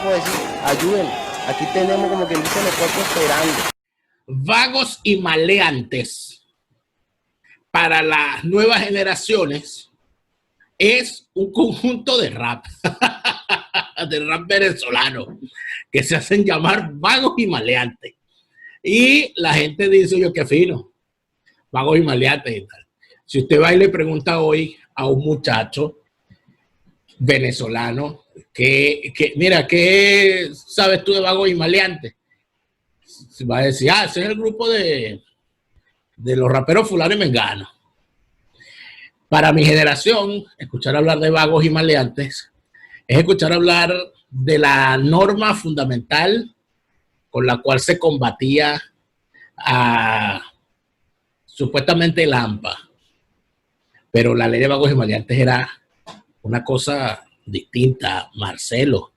como decir, ayuden, aquí tenemos como quien dice los cuerpos esperando. Vagos y maleantes para las nuevas generaciones es un conjunto de rap, de rap venezolano, que se hacen llamar vagos y maleantes. Y la gente dice, oye, qué fino, vagos y maleantes y tal. Si usted va y le pregunta hoy a un muchacho venezolano mira, ¿qué sabes tú de vagos y maleantes? Va a decir, ese es el grupo de los raperos fulano y mengano. Para mi generación, escuchar hablar de vagos y maleantes es escuchar hablar de la norma fundamental con la cual se combatía a supuestamente el AMPA. Pero la ley de vagos y maleantes era una cosa distinta. Marcelo,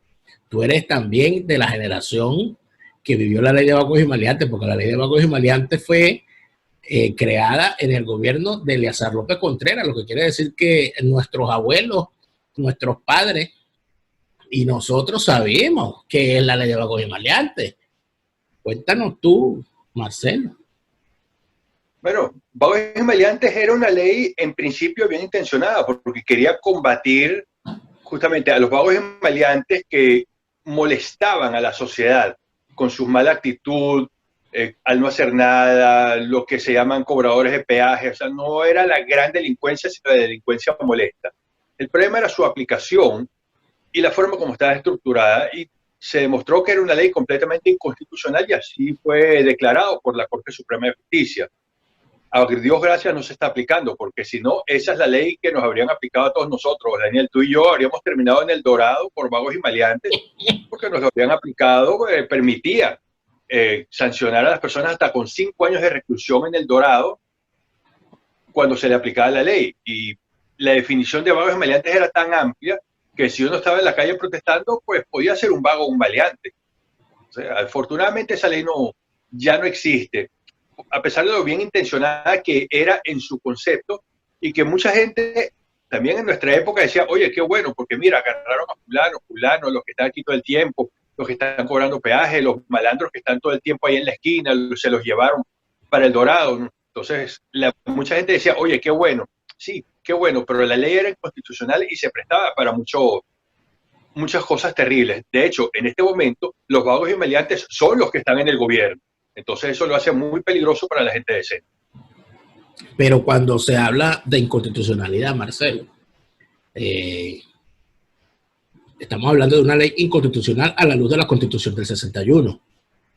tú eres también de la generación que vivió la ley de vagos y maleantes, porque la ley de vagos y maleantes fue creada en el gobierno de Eleazar López Contreras, lo que quiere decir que nuestros abuelos, nuestros padres y nosotros sabemos que es la ley de vagos y maleantes. Cuéntanos tú, Marcelo. Bueno, vagos y maleantes era una ley en principio bien intencionada porque quería combatir justamente a los vagos y maleantes que molestaban a la sociedad con su mala actitud, al no hacer nada, lo que se llaman cobradores de peaje. O sea, no era la gran delincuencia, sino la delincuencia molesta. El problema era su aplicación y la forma como estaba estructurada, y se demostró que era una ley completamente inconstitucional y así fue declarado por la Corte Suprema de Justicia. A Dios gracias no se está aplicando, porque si no, esa es la ley que nos habrían aplicado a todos nosotros. Daniel, tú y yo habríamos terminado en el Dorado por vagos y maleantes, porque nos lo habían aplicado, permitía sancionar a las personas hasta con 5 años de reclusión en el Dorado cuando se le aplicaba la ley. Y la definición de vagos y maleantes era tan amplia que si uno estaba en la calle protestando, pues podía ser un vago o un maleante. O sea, afortunadamente esa ley ya no existe, a pesar de lo bien intencionada que era en su concepto, y que mucha gente también en nuestra época decía, oye, qué bueno, porque mira, agarraron a fulano, los que están aquí todo el tiempo, los que están cobrando peaje, los malandros que están todo el tiempo ahí en la esquina, se los llevaron para el Dorado. Entonces, mucha gente decía, oye, qué bueno. Sí, qué bueno, pero la ley era inconstitucional y se prestaba para muchas cosas terribles. De hecho, en este momento, los vagos y maleantes son los que están en el gobierno. Entonces eso lo hace muy peligroso para la gente decente. Pero cuando se habla de inconstitucionalidad, Marcelo, estamos hablando de una ley inconstitucional a la luz de la Constitución del 61.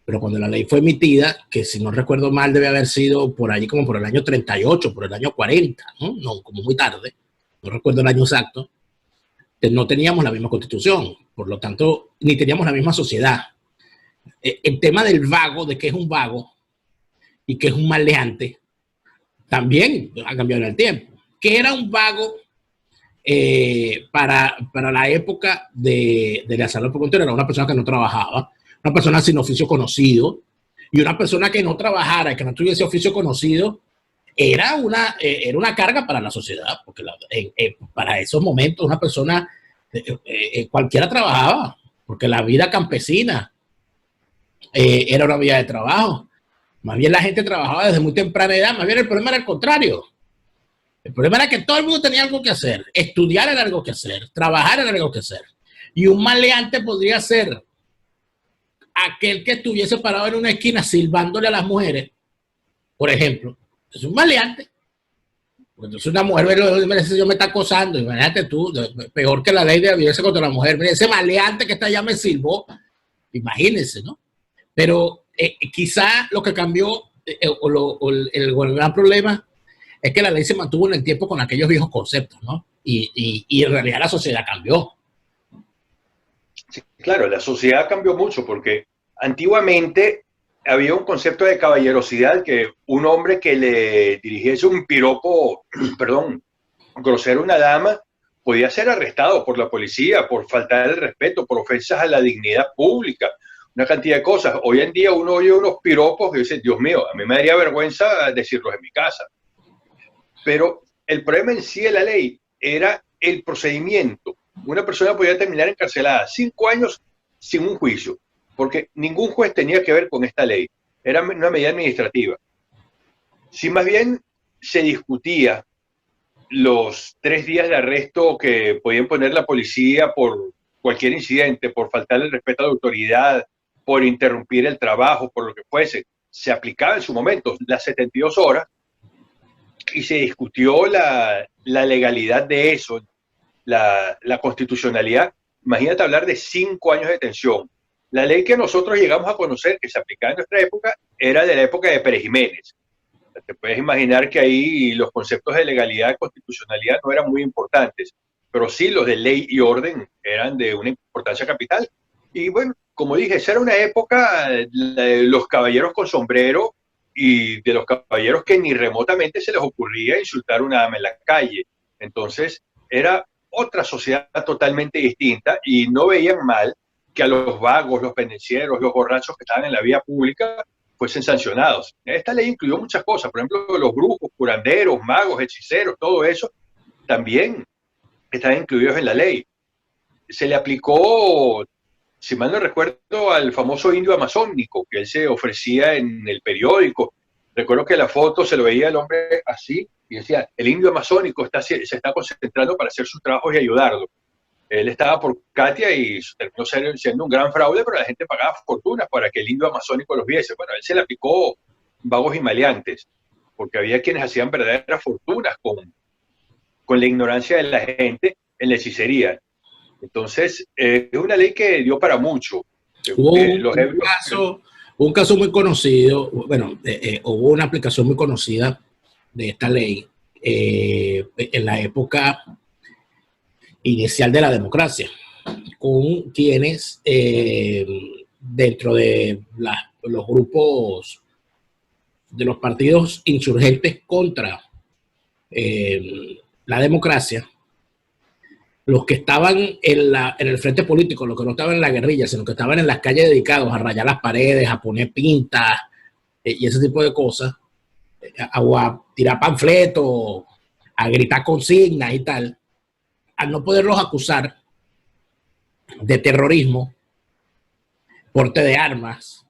Pero cuando la ley fue emitida, que si no recuerdo mal debe haber sido por allí como por el año 38, por el año 40, no, como muy tarde, no recuerdo el año exacto, no teníamos la misma Constitución, por lo tanto, ni teníamos la misma sociedad. El tema del vago, de qué es un vago y qué es un maleante, también ha cambiado en el tiempo. ¿Qué era un vago para la época de Eleazar López Contreras? Era una persona que no trabajaba, una persona sin oficio conocido, y una persona que no trabajara y que no tuviese oficio conocido era una carga para la sociedad, porque para esos momentos una persona, cualquiera trabajaba, porque la vida campesina era una vía de trabajo. Más bien la gente trabajaba desde muy temprana edad. Más bien el problema era el contrario. El problema era que todo el mundo tenía algo que hacer. Estudiar era algo que hacer. Trabajar era algo que hacer. Y un maleante podría ser aquel que estuviese parado en una esquina silbándole a las mujeres, por ejemplo. Es un maleante. Entonces una mujer yo me está acosando. Imagínate tú, peor que la ley de la violencia contra la mujer. Mira, ese maleante que está allá me silbó. Imagínense, ¿no? Pero quizá lo que cambió, el gran problema, es que la ley se mantuvo en el tiempo con aquellos viejos conceptos, ¿no? Y en realidad la sociedad cambió. Sí, claro, la sociedad cambió mucho porque antiguamente había un concepto de caballerosidad, que un hombre que le dirigiese un piropo, perdón, grosero a una dama, podía ser arrestado por la policía por faltar el respeto, por ofensas a la dignidad pública, una cantidad de cosas. Hoy en día uno oye unos piropos que dice, Dios mío, a mí me daría vergüenza decirlos en mi casa. Pero el problema en sí de la ley era el procedimiento. Una persona podía terminar encarcelada 5 años sin un juicio, porque ningún juez tenía que ver con esta ley. Era una medida administrativa. Si más bien se discutía los 3 días de arresto que podían poner la policía por cualquier incidente, por faltarle el respeto a la autoridad, por interrumpir el trabajo, por lo que fuese, se aplicaba en su momento las 72 horas y se discutió la legalidad de eso, la constitucionalidad. Imagínate hablar de 5 años de detención. La ley que nosotros llegamos a conocer, que se aplicaba en nuestra época, era de la época de Pérez Jiménez. Te puedes imaginar que ahí los conceptos de legalidad y constitucionalidad no eran muy importantes, pero sí los de ley y orden eran de una importancia capital. Y bueno, como dije, esa era una época de los caballeros con sombrero y de los caballeros que ni remotamente se les ocurría insultar a una dama en la calle. Entonces, era otra sociedad totalmente distinta y no veían mal que a los vagos, los pendencieros, los borrachos que estaban en la vía pública fuesen sancionados. Esta ley incluyó muchas cosas, por ejemplo, los brujos, curanderos, magos, hechiceros, todo eso también están incluidos en la ley. Se le aplicó, si mal no recuerdo, al famoso indio amazónico, que él se ofrecía en el periódico. Recuerdo que la foto se lo veía el hombre así, y decía, el indio amazónico se está concentrando para hacer sus trabajos y ayudarlo. Él estaba por Katia y terminó siendo un gran fraude, pero la gente pagaba fortunas para que el indio amazónico los viese. Bueno, a él se le aplicó vagos y maleantes, porque había quienes hacían verdaderas fortunas con la ignorancia de la gente en la hechicería. Entonces, es una ley que dio para mucho. Hubo un caso muy conocido, bueno, hubo una aplicación muy conocida de esta ley en la época inicial de la democracia, con quienes dentro de los grupos de los partidos insurgentes contra la democracia, los que estaban en el frente político, los que no estaban en la guerrilla, sino que estaban en las calles dedicados a rayar las paredes, a poner pintas y ese tipo de cosas, a tirar panfletos, a gritar consignas y tal, al no poderlos acusar de terrorismo, porte de armas,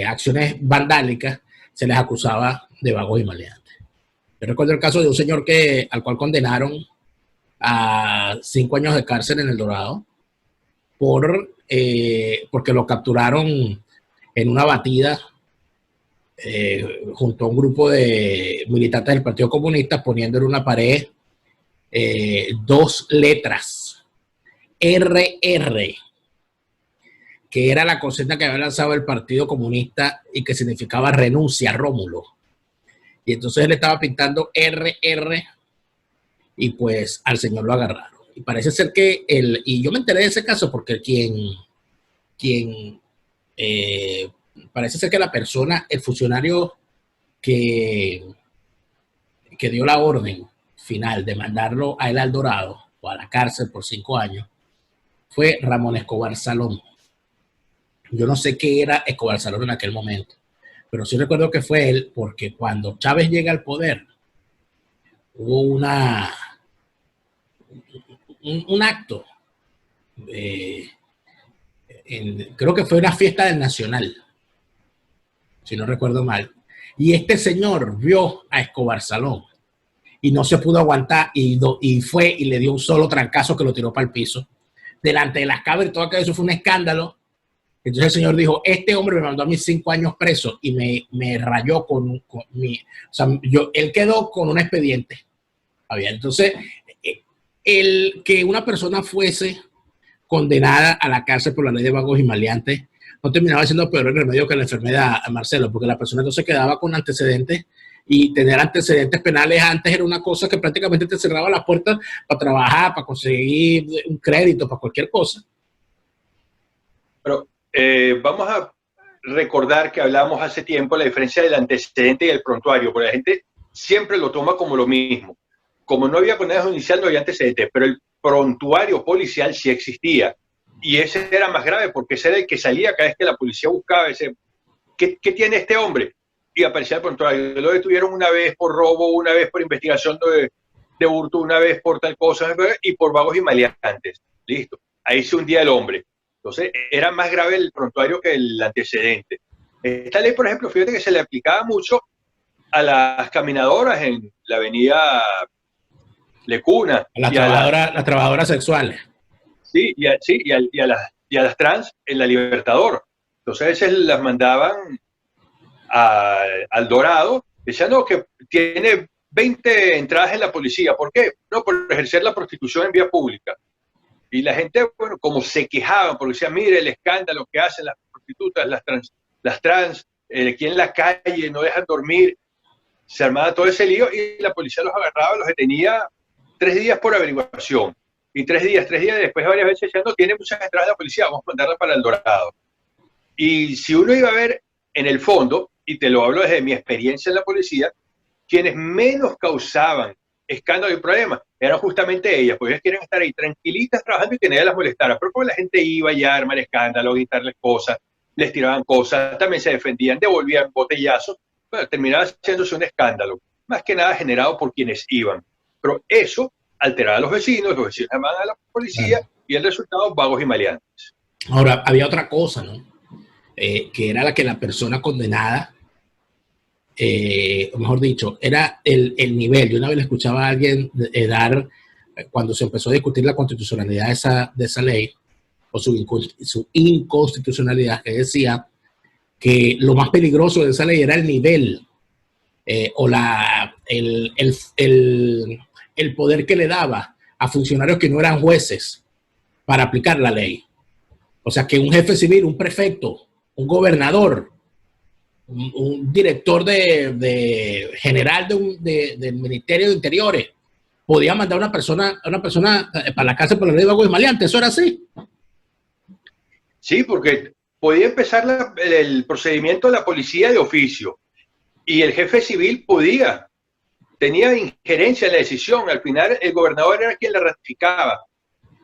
acciones vandálicas, se les acusaba de vagos y maleantes. Yo recuerdo el caso de un señor al cual condenaron a 5 años de cárcel en El Dorado porque lo capturaron en una batida junto a un grupo de militantes del Partido Comunista, poniendo en una pared 2 letras, RR, que era la consigna que había lanzado el Partido Comunista y que significaba renuncia, Rómulo. Y entonces él estaba pintando RR y pues al señor lo agarraron. Y parece ser que y yo me enteré de ese caso porque parece ser que la persona, el funcionario que dio la orden final de mandarlo a él al Dorado o a la cárcel por 5 años fue Ramón Escobar Salón. Yo no sé qué era Escobar Salón en aquel momento, pero sí recuerdo que fue él, porque cuando Chávez llega al poder hubo un acto, creo que fue una fiesta del Nacional, si no recuerdo mal, y este señor vio a Escobar Salón y no se pudo aguantar y fue y le dio un solo trancazo que lo tiró para el piso delante de las cámaras y todo aquello. Eso fue un escándalo. Entonces el señor dijo, este hombre me mandó a mis 5 años preso y me rayó con mi... O sea, él quedó con un expediente. Entonces, el que una persona fuese condenada a la cárcel por la ley de vagos y maleantes no terminaba siendo peor el remedio que la enfermedad, Marcelo, porque la persona entonces quedaba con antecedentes, y tener antecedentes penales antes era una cosa que prácticamente te cerraba las puertas para trabajar, para conseguir un crédito, para cualquier cosa. Pero vamos a recordar que hablamos hace tiempo la diferencia del antecedente y el prontuario, porque la gente siempre lo toma como lo mismo. Como no había condena judicial, no había antecedentes, pero el prontuario policial sí existía. Y ese era más grave porque ese era el que salía cada vez que la policía buscaba ese. ¿Qué tiene este hombre? Y aparecía el prontuario. Lo detuvieron una vez por robo, una vez por investigación de hurto, una vez por tal cosa, y por vagos y maleantes. Listo. Ahí se hundía el hombre. Entonces, era más grave el prontuario que el antecedente. Esta ley, por ejemplo, fíjate que se le aplicaba mucho a las caminadoras en la avenida Lecuna A y a las trabajadoras sexuales. sí, y a las trans en la Libertador. Entonces, a veces las mandaban al Dorado, diciendo que tiene 20 entradas en la policía. ¿Por qué? No, por ejercer la prostitución en vía pública. Y la gente, bueno, como se quejaban, porque decían, mire el escándalo que hacen las prostitutas, las trans aquí en la calle, no dejan dormir, se armaba todo ese lío y la policía los agarraba, los detenía 3 días por averiguación. Y 3 días, después varias veces decían, no, tiene muchas entradas de la policía, vamos a mandarla para El Dorado. Y si uno iba a ver en el fondo, y te lo hablo desde mi experiencia en la policía, quienes menos causaban escándalo y problemas eran justamente ellas, porque ellas quieren estar ahí tranquilitas trabajando y que nadie las molestara. Pero como la gente iba ya a armar escándalo, a gritarles cosas, les tiraban cosas, también se defendían, devolvían botellazos, bueno, terminaba haciéndose un escándalo, más que nada generado por quienes iban. Pero eso alteraba a los vecinos llamaban a la policía, claro, y el resultado, vagos y maleantes. Ahora, había otra cosa, ¿no? Que era la que la persona condenada, o mejor dicho, era el nivel. Yo una vez le escuchaba a alguien dar, cuando se empezó a discutir la constitucionalidad de esa ley, o su inconstitucionalidad, que decía que lo más peligroso de esa ley era el nivel, o el poder que le daba a funcionarios que no eran jueces para aplicar la ley. O sea, que un jefe civil, un prefecto, un gobernador, un director general del Ministerio de Interiores podía mandar a una persona para la cárcel por la ley de vagos y maleantes. ¿Eso era así? Sí, porque podía empezar el procedimiento de la policía de oficio y el jefe civil tenía injerencia en la decisión. Al final el gobernador era quien la ratificaba.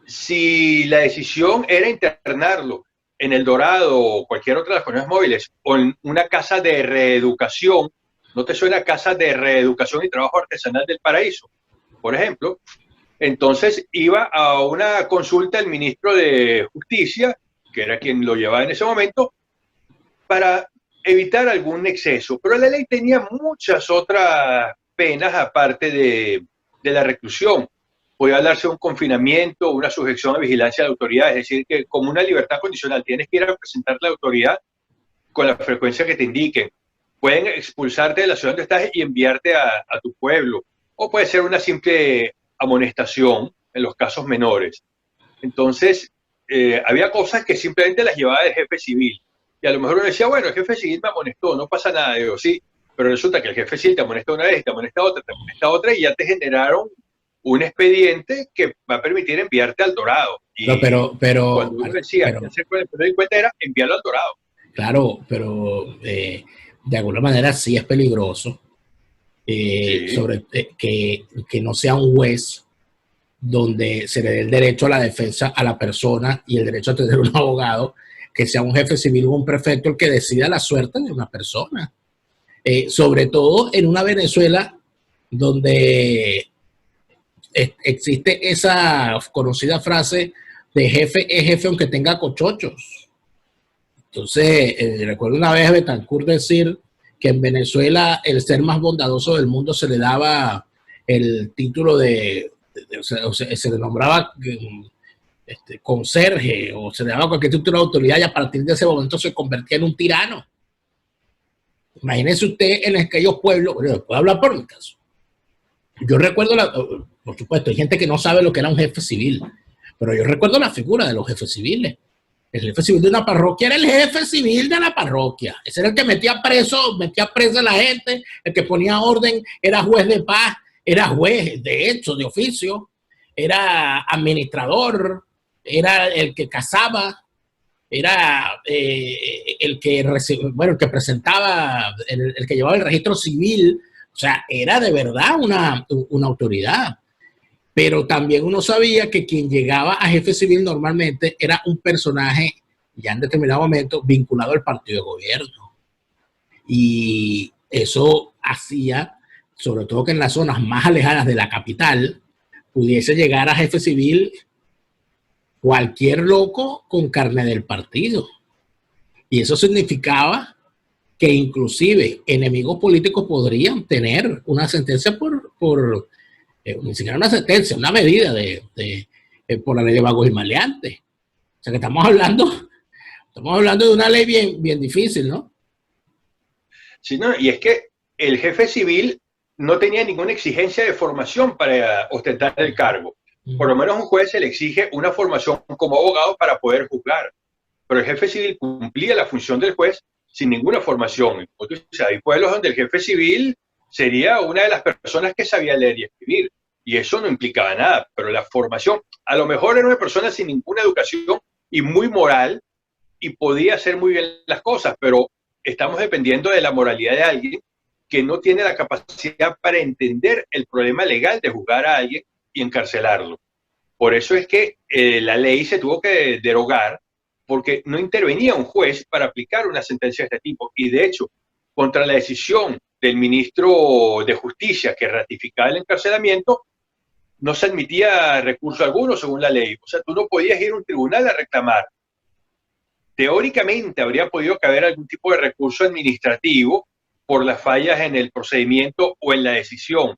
Si la decisión era internarlo en El Dorado o cualquier otra de las colonias móviles o en una casa de reeducación, ¿no te suena casa de reeducación y trabajo artesanal del Paraíso, por ejemplo? Entonces iba a una consulta el ministro de Justicia, que era quien lo llevaba en ese momento, para evitar algún exceso. Pero la ley tenía muchas otras penas aparte de la reclusión. Podía darse un confinamiento, una sujeción a vigilancia de autoridad, es decir, que como una libertad condicional tienes que ir a presentar la autoridad con la frecuencia que te indiquen. Pueden expulsarte de la ciudad donde estás y enviarte a tu pueblo, o puede ser una simple amonestación en los casos menores. Entonces, había cosas que simplemente las llevaba el jefe civil, y a lo mejor uno decía, bueno, el jefe civil me amonestó, no pasa nada. Digo, sí, pero resulta que el jefe civil te amonesta una vez, te amonesta otra, y ya te generaron un expediente que va a permitir enviarte al Dorado. Y pero cuando uno decía que hacer con el periódico en cuenta era enviarlo al Dorado. Claro, pero de alguna manera sí es peligroso, sí, que no sea un juez donde se le dé el derecho a la defensa a la persona y el derecho a tener un abogado, que sea un jefe civil o un prefecto el que decida la suerte de una persona. Sobre todo en una Venezuela donde existe esa conocida frase de jefe es jefe aunque tenga cochochos. Entonces, recuerdo una vez a Betancourt decir que en Venezuela el ser más bondadoso del mundo se le daba el título se le nombraba conserje, o se le daba cualquier título de autoridad, y a partir de ese momento se convertía en un tirano. Imagínense usted en aquellos pueblos, bueno, puedo hablar por mi caso. Yo recuerdo, por supuesto, hay gente que no sabe lo que era un jefe civil, pero yo recuerdo la figura de los jefes civiles. El jefe civil de una parroquia era el jefe civil de la parroquia. Ese era el que metía presa a la gente, el que ponía orden, era juez de paz, era juez, de hecho, de oficio, era administrador, era el que casaba, era el que presentaba, el que llevaba el registro civil. O sea, era de verdad una autoridad. Pero también uno sabía que quien llegaba a jefe civil normalmente era un personaje, ya en determinado momento, vinculado al partido de gobierno. Y eso hacía, sobre todo que en las zonas más alejadas de la capital, pudiese llegar a jefe civil cualquier loco con carne del partido. Y eso significaba que inclusive enemigos políticos podrían tener una sentencia ni siquiera una sentencia, una medida por la ley de vagos y maleantes. O sea que estamos hablando de una ley bien, bien difícil, ¿no? Sí, no, y es que el jefe civil no tenía ninguna exigencia de formación para ostentar el cargo. Por lo menos un juez se le exige una formación como abogado para poder juzgar. Pero el jefe civil cumplía la función del juez sin ninguna formación. O sea, hay pueblos donde el jefe civil sería una de las personas que sabía leer y escribir. Y eso no implicaba nada. Pero la formación, a lo mejor era una persona sin ninguna educación y muy moral y podía hacer muy bien las cosas, pero estamos dependiendo de la moralidad de alguien que no tiene la capacidad para entender el problema legal de juzgar a alguien y encarcelarlo. Por eso es que la ley se tuvo que derogar, porque no intervenía un juez para aplicar una sentencia de este tipo. Y de hecho, contra la decisión del ministro de Justicia que ratificaba el encarcelamiento, no se admitía recurso alguno según la ley. O sea, tú no podías ir a un tribunal a reclamar. Teóricamente habría podido caber algún tipo de recurso administrativo por las fallas en el procedimiento o en la decisión.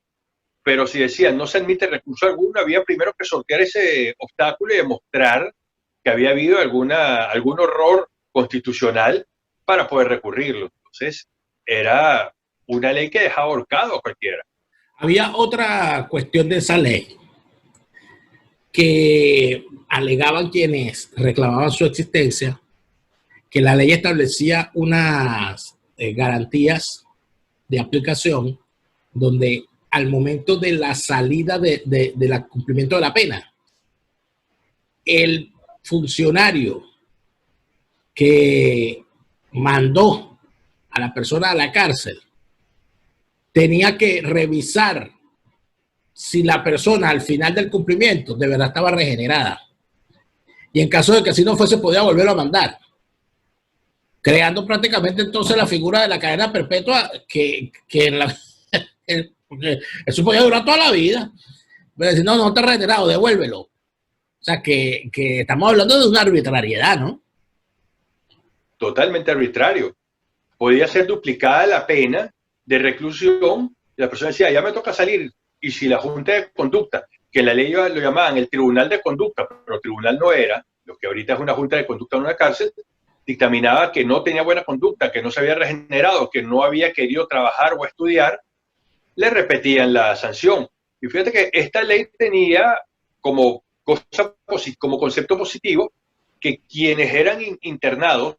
Pero si decían no se admite recurso alguno, había primero que sortear ese obstáculo y demostrar que había habido algún horror constitucional para poder recurrirlo. Entonces, era una ley que dejaba ahorcado a cualquiera. Había otra cuestión de esa ley que alegaban quienes reclamaban su existencia, que la ley establecía unas garantías de aplicación donde al momento de la salida del cumplimiento de la pena, el funcionario que mandó a la persona a la cárcel tenía que revisar si la persona al final del cumplimiento de verdad estaba regenerada. Y en caso de que así no fuese, podía volverlo a mandar, creando prácticamente entonces la figura de la cadena perpetua que eso podía durar toda la vida. Pero decir, no te has regenerado, devuélvelo. O sea, que estamos hablando de una arbitrariedad, ¿no? Totalmente arbitrario. Podía ser duplicada la pena de reclusión. Y la persona decía, ya me toca salir. Y si la Junta de Conducta, que en la ley lo llamaban el Tribunal de Conducta, pero tribunal no era, lo que ahorita es una Junta de Conducta en una cárcel, dictaminaba que no tenía buena conducta, que no se había regenerado, que no había querido trabajar o estudiar, le repetían la sanción. Y fíjate que esta ley tenía como concepto positivo que quienes eran internados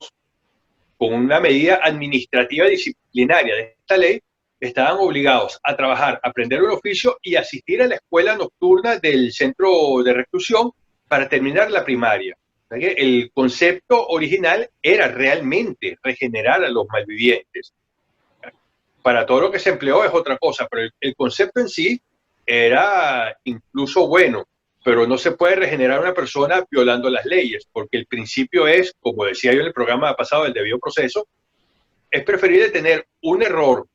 con una medida administrativa disciplinaria de esta ley estaban obligados a trabajar, a aprender un oficio y asistir a la escuela nocturna del centro de reclusión para terminar la primaria. O sea que el concepto original era realmente regenerar a los malvivientes. Para todo lo que se empleó es otra cosa, pero el concepto en sí era incluso bueno, pero no se puede regenerar a una persona violando las leyes, porque el principio es, como decía yo en el programa pasado del debido proceso, es preferible tener un error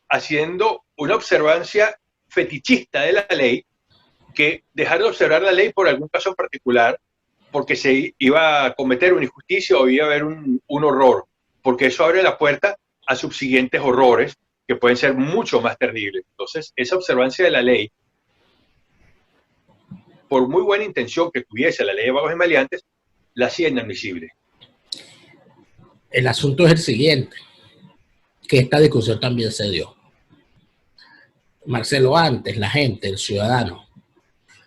haciendo una observancia fetichista de la ley que dejar de observar la ley por algún caso particular, porque se iba a cometer una injusticia o iba a haber un horror, porque eso abre la puerta a subsiguientes horrores que pueden ser mucho más terribles. Entonces, esa observancia de la ley, por muy buena intención que tuviese la ley de vagos y maleantes, la hacía inadmisible. El asunto es el siguiente, que esta discusión también se dio. Marcelo, antes la gente, el ciudadano,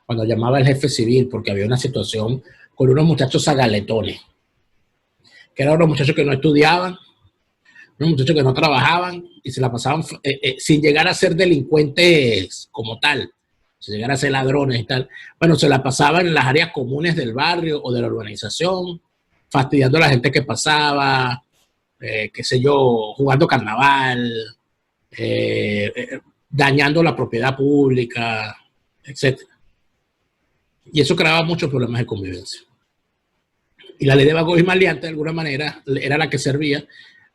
cuando llamaba al jefe civil porque había una situación con unos muchachos zagaletones, que eran unos muchachos que no estudiaban, unos muchachos que no trabajaban y se la pasaban sin llegar a ser delincuentes como tal, sin llegar a ser ladrones y tal. Bueno, se la pasaban en las áreas comunes del barrio o de la urbanización, fastidiando a la gente que pasaba, qué sé yo, jugando carnaval, dañando la propiedad pública, etc. Y eso creaba muchos problemas de convivencia. Y la ley de vagos y maleantes, de alguna manera, era la que servía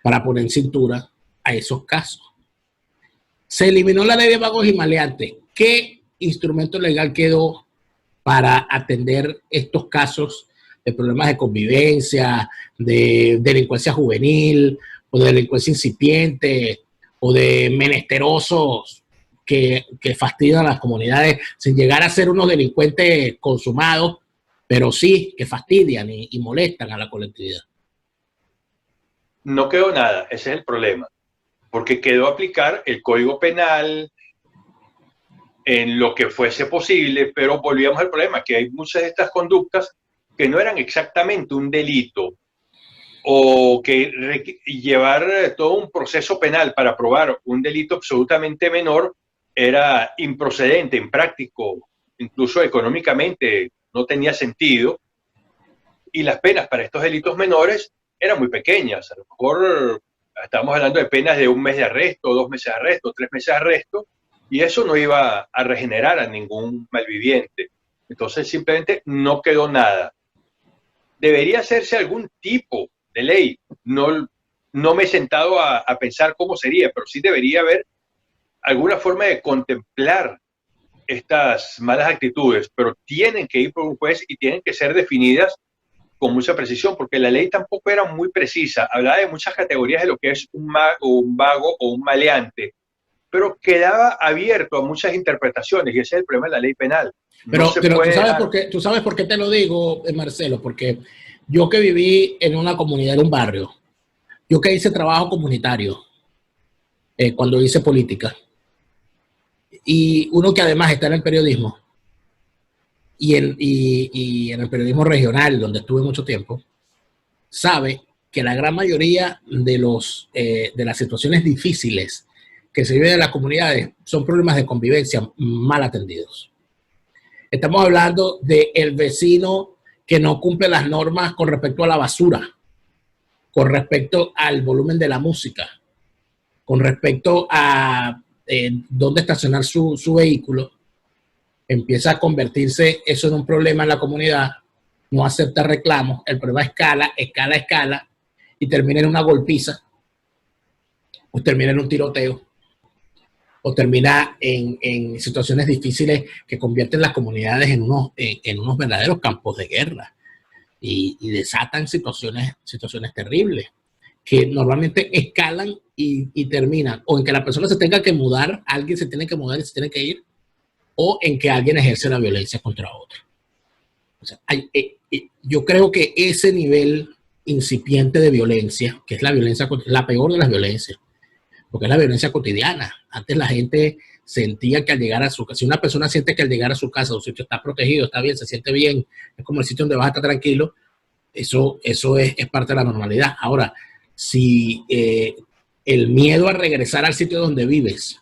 para poner en cintura a esos casos. Se eliminó la ley de vagos y maleantes. ¿Qué instrumento legal quedó para atender estos casos de problemas de convivencia, de delincuencia juvenil, o de delincuencia incipiente, o de menesterosos que fastidian a las comunidades sin llegar a ser unos delincuentes consumados, pero sí que fastidian y molestan a la colectividad. No quedó nada, ese es el problema, porque quedó aplicar el Código Penal en lo que fuese posible, pero volvíamos al problema, que hay muchas de estas conductas que no eran exactamente un delito, o que llevar todo un proceso penal para probar un delito absolutamente menor era improcedente, impráctico, incluso económicamente no tenía sentido, y las penas para estos delitos menores eran muy pequeñas. A lo mejor estamos hablando de penas de 1 mes de arresto, 2 meses de arresto, 3 meses de arresto, y eso no iba a regenerar a ningún malviviente. Entonces simplemente no quedó nada. Debería hacerse algún tipo de ley. No me he sentado a pensar cómo sería, pero sí debería haber alguna forma de contemplar estas malas actitudes, pero tienen que ir por un juez y tienen que ser definidas con mucha precisión, porque la ley tampoco era muy precisa. Hablaba de muchas categorías de lo que es un vago o un maleante, pero quedaba abierto a muchas interpretaciones, y ese es el problema de la ley penal. Pero, No se pero puede tú sabes por qué te lo digo, Marcelo, porque yo que viví en una comunidad, en un barrio, yo que hice trabajo comunitario, cuando hice política, y uno que además está en el periodismo, y en el periodismo regional, donde estuve mucho tiempo, sabe que la gran mayoría de las situaciones difíciles que se viven en las comunidades son problemas de convivencia mal atendidos. Estamos hablando del vecino que no cumple las normas con respecto a la basura, con respecto al volumen de la música, con respecto a dónde estacionar su vehículo. Empieza a convertirse eso en un problema en la comunidad, no acepta reclamos, el problema escala, y termina en una golpiza, o termina en un tiroteo, o termina en situaciones difíciles que convierten las comunidades en unos verdaderos campos de guerra y desatan situaciones terribles que normalmente escalan y terminan o en que la persona se tenga que mudar, alguien se tiene que mudar y se tiene que ir, o en que alguien ejerce la violencia contra otro. O sea, yo creo que ese nivel incipiente de violencia, que es la violencia, la peor de las violencias, porque es la violencia cotidiana. Antes la gente sentía que al llegar a su casa, si una persona siente que al llegar a su casa, su sitio está protegido, está bien, se siente bien, es como el sitio donde vas a estar tranquilo, eso es parte de la normalidad. Ahora, si el miedo a regresar al sitio donde vives,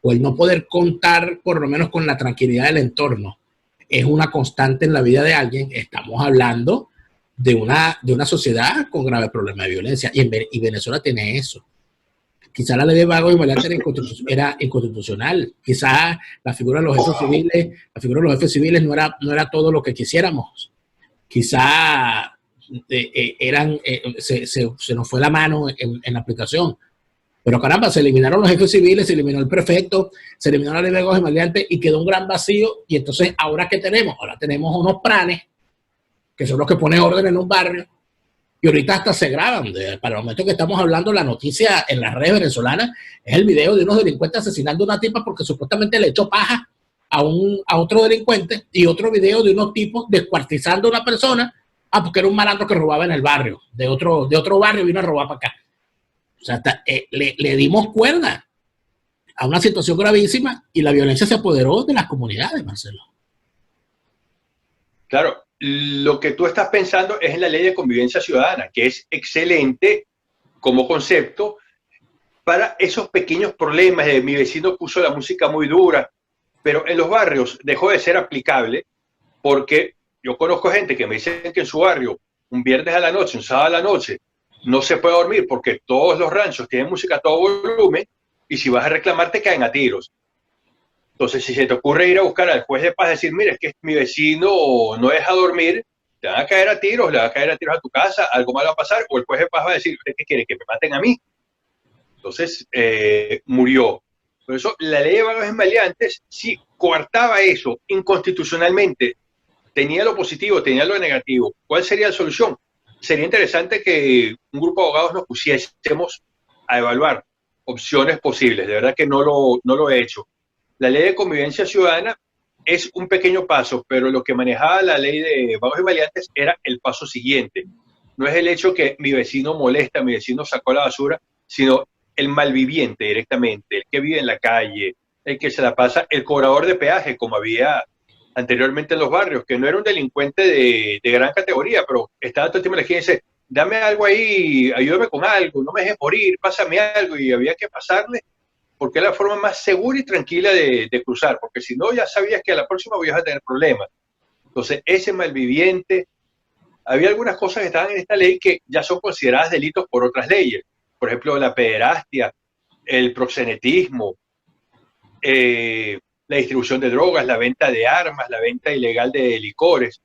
o el no poder contar por lo menos con la tranquilidad del entorno, es una constante en la vida de alguien, estamos hablando de una sociedad con graves problemas de violencia, y Venezuela tiene eso. Quizá la ley de vagos y maleantes era inconstitucional. Quizá la figura de los jefes civiles no era todo lo que quisiéramos. Quizá se nos fue la mano en la aplicación. Pero caramba, se eliminaron los jefes civiles, se eliminó el prefecto, se eliminó la ley de vagos y maleantes y quedó un gran vacío. Y entonces, ¿ahora qué tenemos? Ahora tenemos unos pranes, que son los que ponen orden en un barrio, y ahorita hasta se graban. Para el momento que estamos hablando, la noticia en las redes venezolanas es el video de unos delincuentes asesinando a una tipa porque supuestamente le echó paja a otro delincuente, y otro video de unos tipos descuartizando a una persona, porque era un malandro que robaba en el barrio, de otro barrio vino a robar para acá. O sea, le dimos cuerda a una situación gravísima y la violencia se apoderó de las comunidades, Marcelo. Claro, lo que tú estás pensando es en la ley de convivencia ciudadana, que es excelente como concepto para esos pequeños problemas de mi vecino puso la música muy dura, pero en los barrios dejó de ser aplicable porque yo conozco gente que me dice que en su barrio un viernes a la noche, un sábado a la noche, no se puede dormir porque todos los ranchos tienen música a todo volumen, y si vas a reclamar te caen a tiros. Entonces, si se te ocurre ir a buscar al juez de paz y decir, mira, es que mi vecino no deja dormir, te van a caer a tiros, le van a caer a tiros a tu casa, algo malo va a pasar, o el juez de paz va a decir, ¿usted qué quiere? ¿Que me maten a mí? Entonces, murió. Por eso, la ley de vagos y maleantes sí coartaba eso inconstitucionalmente, tenía lo positivo, tenía lo negativo. ¿Cuál sería la solución? Sería interesante que un grupo de abogados nos pusiésemos a evaluar opciones posibles. De verdad que no lo he hecho. La ley de convivencia ciudadana es un pequeño paso, pero lo que manejaba la ley de vagos y maleantes era el paso siguiente. No es el hecho que mi vecino molesta, mi vecino sacó la basura, sino el malviviente directamente, el que vive en la calle, el que se la pasa, el cobrador de peaje, como había anteriormente en los barrios, que no era un delincuente de gran categoría, pero estaba todo el tiempo en la esquina y dice, dame algo ahí, ayúdame con algo, no me dejes morir, pásame algo, y había que pasarle, porque es la forma más segura y tranquila de cruzar, porque si no ya sabías que a la próxima ibas a tener problemas. Entonces, ese malviviente, había algunas cosas que estaban en esta ley que ya son consideradas delitos por otras leyes, por ejemplo, la pederastia, el proxenetismo, la distribución de drogas, la venta de armas, la venta ilegal de licores.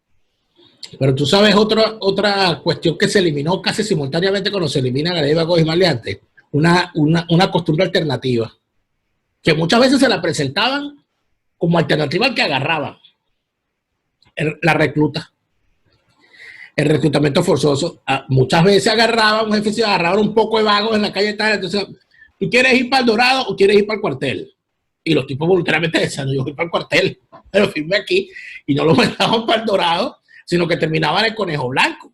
Pero tú sabes otra cuestión que se eliminó casi simultáneamente cuando se elimina la ley de vagos y maleantes, una costumbre alternativa, que muchas veces se la presentaban como alternativa al que agarraban, la recluta. El reclutamiento forzoso, muchas veces agarraban un jefe, agarraban un poco de vagos en la calle tal, entonces, ¿tú quieres ir para el Dorado o quieres ir para el cuartel? Y los tipos voluntariamente decían, yo voy para el cuartel, pero firme aquí, y no lo mandaban para el Dorado, sino que terminaban en el Conejo Blanco,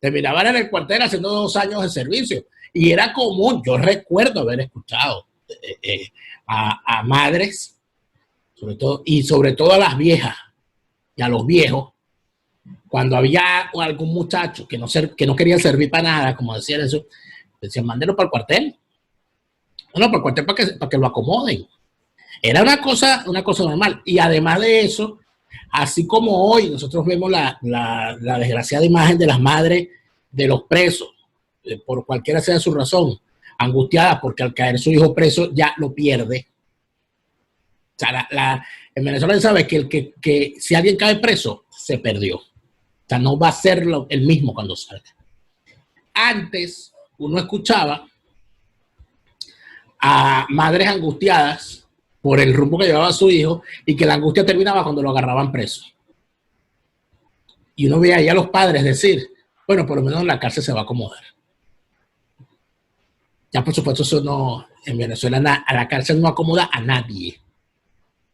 terminaban en el cuartel haciendo 2 años de servicio, y era común, yo recuerdo haber escuchado a madres, sobre todo a las viejas y a los viejos, cuando había algún muchacho que no quería servir para nada, como decían eso, decían, mándenlo para el cuartel. No, para el cuartel para que lo acomoden. Era una cosa normal. Y además de eso, así como hoy nosotros vemos la desgraciada imagen de las madres de los presos, por cualquiera sea su razón, angustiadas porque al caer su hijo preso ya lo pierde. O sea, en Venezuela se sabe que si alguien cae preso, se perdió. O sea, no va a ser el mismo cuando salga. Antes, uno escuchaba a madres angustiadas por el rumbo que llevaba su hijo y que la angustia terminaba cuando lo agarraban preso. Y uno veía ahí a los padres decir, bueno, por lo menos en la cárcel se va a acomodar. Ya, por supuesto, eso no, en Venezuela a la cárcel no acomoda a nadie.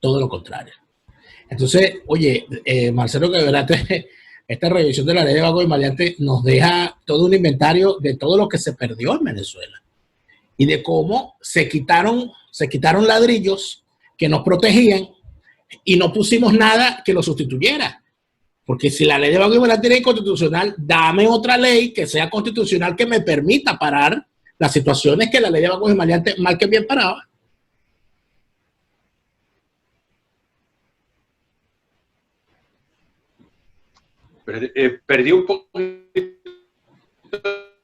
Todo lo contrario. Entonces, oye, Marcelo, que de verdad esta revisión de la ley de vagos y maleantes nos deja todo un inventario de todo lo que se perdió en Venezuela y de cómo se quitaron ladrillos que nos protegían y no pusimos nada que lo sustituyera. Porque si la ley de vagos y maleantes es inconstitucional, dame otra ley que sea constitucional que me permita parar las situaciones que la ley de vagos y maleantes mal que bien paraba. Perdí un poco.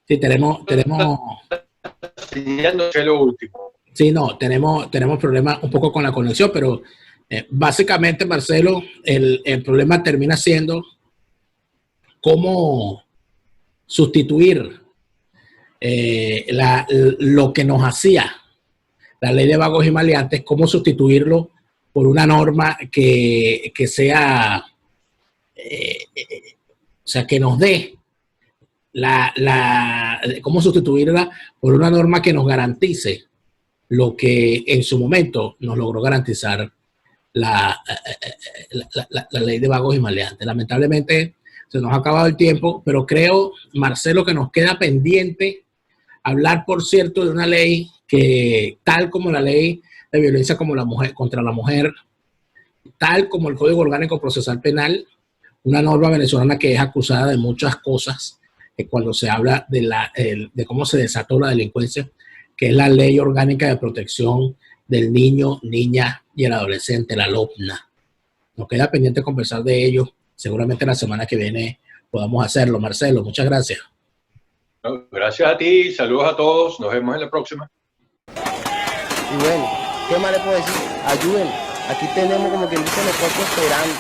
Sí, tenemos lo último. Sí, no, tenemos problemas un poco con la conexión, pero básicamente, Marcelo, el problema termina siendo cómo sustituir lo que nos hacía la ley de vagos y maleantes, cómo sustituirlo por una norma que sea, o sea, que nos dé cómo sustituirla por una norma que nos garantice lo que en su momento nos logró garantizar la ley de vagos y maleantes. Lamentablemente se nos ha acabado el tiempo, pero creo, Marcelo, que nos queda pendiente hablar, por cierto, de una ley que, tal como la ley de violencia contra la mujer, tal como el Código Orgánico Procesal Penal, una norma venezolana que es acusada de muchas cosas cuando se habla de cómo se desató la delincuencia, que es la Ley Orgánica de Protección del Niño, Niña y el Adolescente, la LOPNA. Nos queda pendiente conversar de ello. Seguramente la semana que viene podamos hacerlo. Marcelo, muchas gracias. Gracias a ti, saludos a todos, nos vemos en la próxima. Y bueno, ¿qué más le puedo decir? Ayuden. Aquí tenemos, como quien dice, los cuerpos esperando.